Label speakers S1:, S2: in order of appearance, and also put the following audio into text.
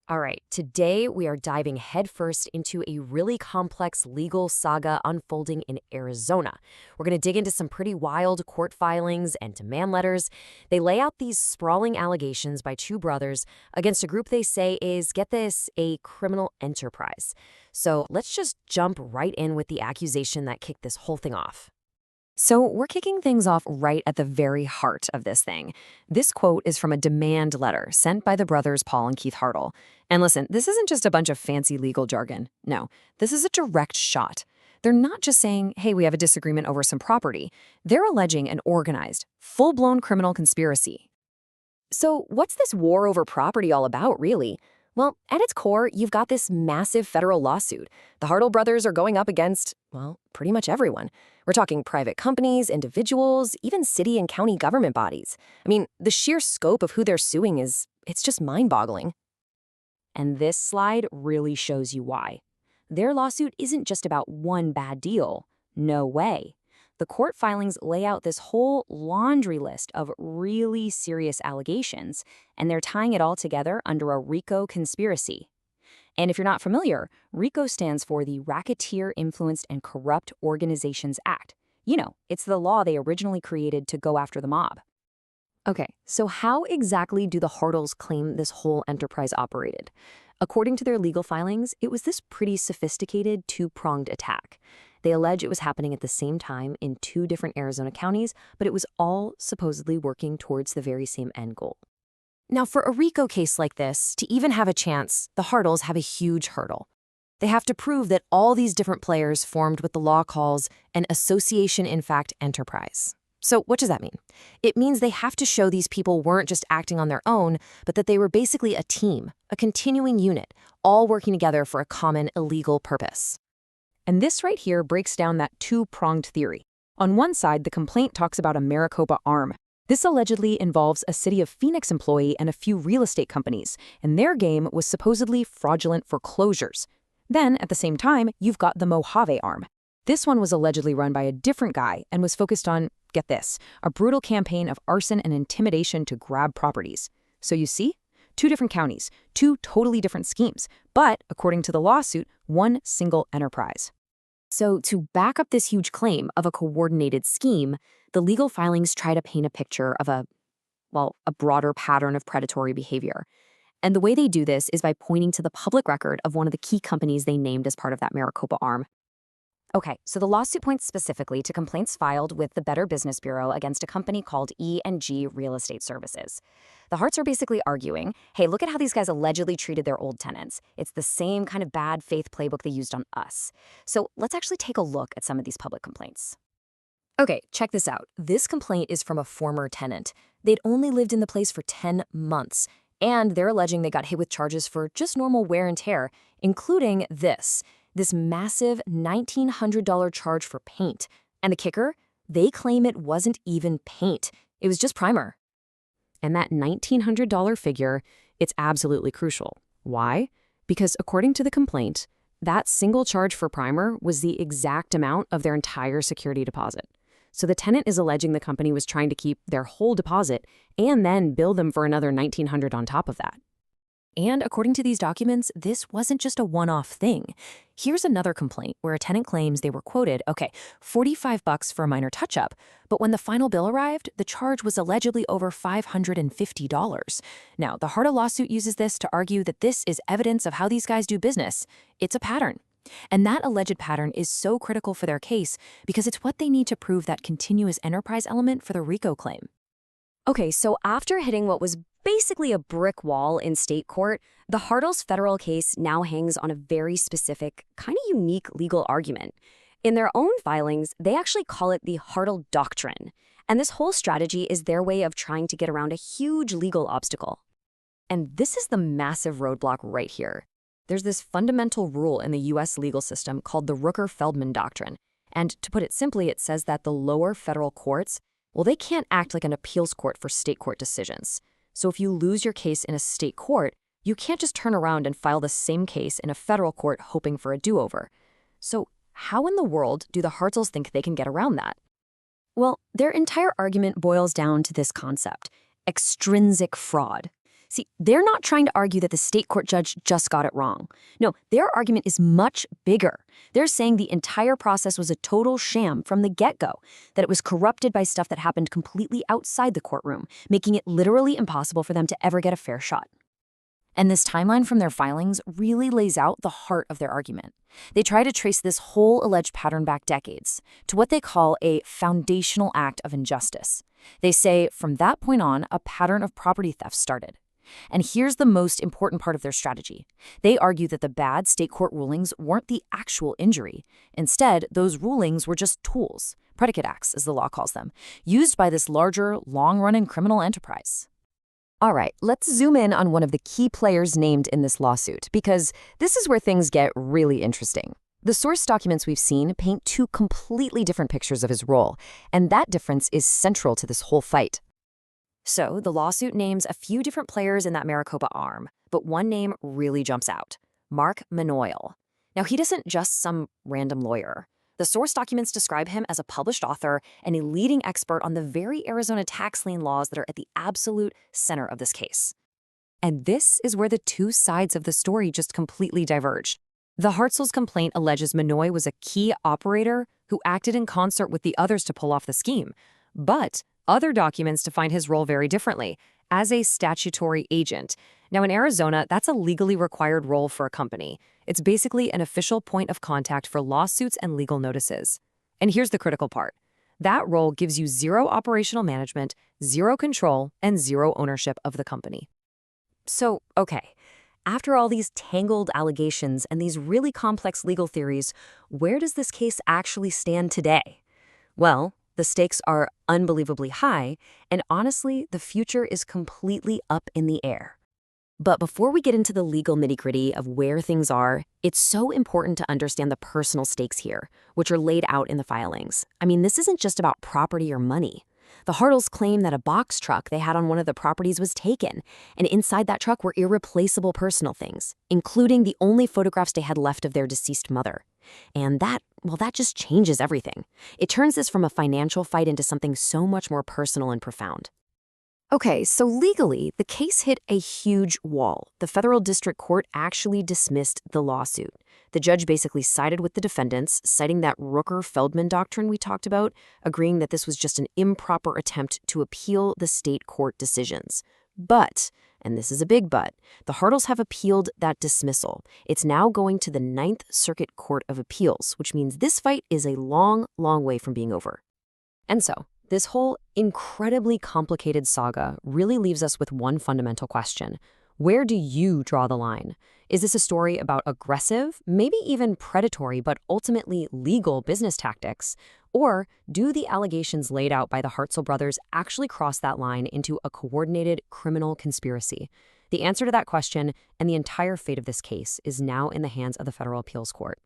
S1: All right, today we are diving headfirst into a really complex legal saga unfolding in Arizona. We're going to dig into some pretty wild court filings and demand letters. They lay out these sprawling allegations by two brothers against a group they say is, get this, a criminal enterprise. So let's just jump right in with the accusation that kicked this whole thing off. So we're kicking things off right at the very heart of this thing. This quote is from a demand letter sent by the brothers Paul and Keith Hartl. And listen, this isn't just a bunch of fancy legal jargon. No, this is a direct shot. They're not just saying, hey, we have a disagreement over some property. They're alleging an organized, full-blown criminal conspiracy. So what's this war over property all about, really? Well, at its core, you've got this massive federal lawsuit. The Hartl brothers are going up against, well, pretty much everyone. We're talking private companies, individuals, even city and county government bodies. I mean, the sheer scope of who they're suing it's just mind-boggling. And this slide really shows you why. Their lawsuit isn't just about one bad deal. No way. The court filings lay out this whole laundry list of really serious allegations, and they're tying it all together under a RICO conspiracy. And if you're not familiar, RICO stands for the Racketeer Influenced and Corrupt Organizations Act. You know, it's the law they originally created to go after the mob. Okay, so how exactly do the Hartls claim this whole enterprise operated? According to their legal filings, it was this pretty sophisticated two-pronged attack. They allege it was happening at the same time in two different Arizona counties, but it was all supposedly working towards the very same end goal. Now, for a RICO case like this, to even have a chance, the Hartls have a huge hurdle. They have to prove that all these different players formed what the law calls an association in fact enterprise. So what does that mean? It means they have to show these people weren't just acting on their own, but that they were basically a team, a continuing unit, all working together for a common illegal purpose. And this right here breaks down that two-pronged theory. On one side, the complaint talks about a Maricopa arm. This allegedly involves a City of Phoenix employee and a few real estate companies, and their game was supposedly fraudulent foreclosures. Then, at the same time, you've got the Mojave arm. This one was allegedly run by a different guy and was focused on, get this, a brutal campaign of arson and intimidation to grab properties. So you see? Two different counties, two totally different schemes, but, according to the lawsuit, one single enterprise. So to back up this huge claim of a coordinated scheme, the legal filings try to paint a picture of a broader pattern of predatory behavior. And the way they do this is by pointing to the public record of one of the key companies they named as part of that Maricopa arm. Okay, so the lawsuit points specifically to complaints filed with the Better Business Bureau against a company called E&G Real Estate Services. The Harts are basically arguing, hey, look at how these guys allegedly treated their old tenants. It's the same kind of bad faith playbook they used on us. So let's actually take a look at some of these public complaints. Okay, check this out. This complaint is from a former tenant. They'd only lived in the place for 10 months, and they're alleging they got hit with charges for just normal wear and tear, including this massive $1,900 charge for paint. And the kicker? They claim it wasn't even paint. It was just primer. And that $1,900 figure, it's absolutely crucial. Why? Because according to the complaint, that single charge for primer was the exact amount of their entire security deposit. So the tenant is alleging the company was trying to keep their whole deposit and then bill them for another $1,900 on top of that. And according to these documents, this wasn't just a one-off thing. Here's another complaint where a tenant claims they were quoted, okay, $45 for a minor touch-up, but when the final bill arrived, the charge was allegedly over $550. Now, the Hartl lawsuit uses this to argue that this is evidence of how these guys do business. It's a pattern. And that alleged pattern is so critical for their case because it's what they need to prove that continuous enterprise element for the RICO claim. Okay, so after hitting what was basically a brick wall in state court, the Hartl's federal case now hangs on a very specific, kind of unique legal argument. In their own filings, they actually call it the Hartl doctrine. And this whole strategy is their way of trying to get around a huge legal obstacle. And this is the massive roadblock right here. There's this fundamental rule in the U.S. legal system called the Rooker-Feldman doctrine. And to put it simply, it says that the lower federal courts, well, they can't act like an appeals court for state court decisions. So if you lose your case in a state court, you can't just turn around and file the same case in a federal court hoping for a do-over. So how in the world do the Hartls think they can get around that? Well, their entire argument boils down to this concept, extrinsic fraud.
S2: See, they're not trying to argue that the state court judge just got it wrong. No, their argument is much bigger. They're saying the entire process was a total sham from the get-go, that it was corrupted by stuff that happened completely outside the courtroom, making it literally impossible for them to ever get a fair shot. And this timeline from their filings really lays out the heart of their argument. They try to trace this whole alleged pattern back decades to what they call a foundational act of injustice. They say from that point on, a pattern of property theft started. And here's the most important part of their strategy. They argue that the bad state court rulings weren't the actual injury. Instead, those rulings were just tools, predicate acts as the law calls them, used by this larger, long-running criminal enterprise.
S1: All right, let's zoom in on one of the key players named in this lawsuit, because this is where things get really interesting. The source documents we've seen paint two completely different pictures of his role, and that difference is central to this whole fight. So the lawsuit names a few different players in that Maricopa arm, but one name really jumps out: Mark Manoyle. Now, he isn't just some random lawyer. The source documents describe him as a published author and a leading expert on the very Arizona tax lien laws that are at the absolute center of this case. And this is where the two sides of the story just completely diverge. The Hartzl's complaint alleges Manoy was a key operator who acted in concert with the others to pull off the scheme. But other documents define his role very differently, as a statutory agent. Now, in Arizona, that's a legally required role for a company. It's basically an official point of contact for lawsuits and legal notices. And here's the critical part. That role gives you zero operational management, zero control, and zero ownership of the company. So, okay, after all these tangled allegations and these really complex legal theories, where does this case actually stand today? Well, the stakes are unbelievably high, and honestly, the future is completely up in the air. But before we get into the legal nitty-gritty of where things are, it's so important to understand the personal stakes here, which are laid out in the filings. I mean, this isn't just about property or money. The Hartls claim that a box truck they had on one of the properties was taken, and inside that truck were irreplaceable personal things, including the only photographs they had left of their deceased mother. And that just changes everything. It turns this from a financial fight into something so much more personal and profound. Okay, so legally, the case hit a huge wall. The federal district court actually dismissed the lawsuit. The judge basically sided with the defendants, citing that Rooker-Feldman doctrine we talked about, agreeing that this was just an improper attempt to appeal the state court decisions. But, and this is a big but, the Hartls have appealed that dismissal. It's now going to the Ninth Circuit Court of Appeals, which means this fight is a long, long way from being over. And so, this whole incredibly complicated saga really leaves us with one fundamental question. Where do you draw the line? Is this a story about aggressive, maybe even predatory, but ultimately legal business tactics? Or do the allegations laid out by the Hartl brothers actually cross that line into a coordinated criminal conspiracy? The answer to that question and the entire fate of this case is now in the hands of the Federal Appeals Court.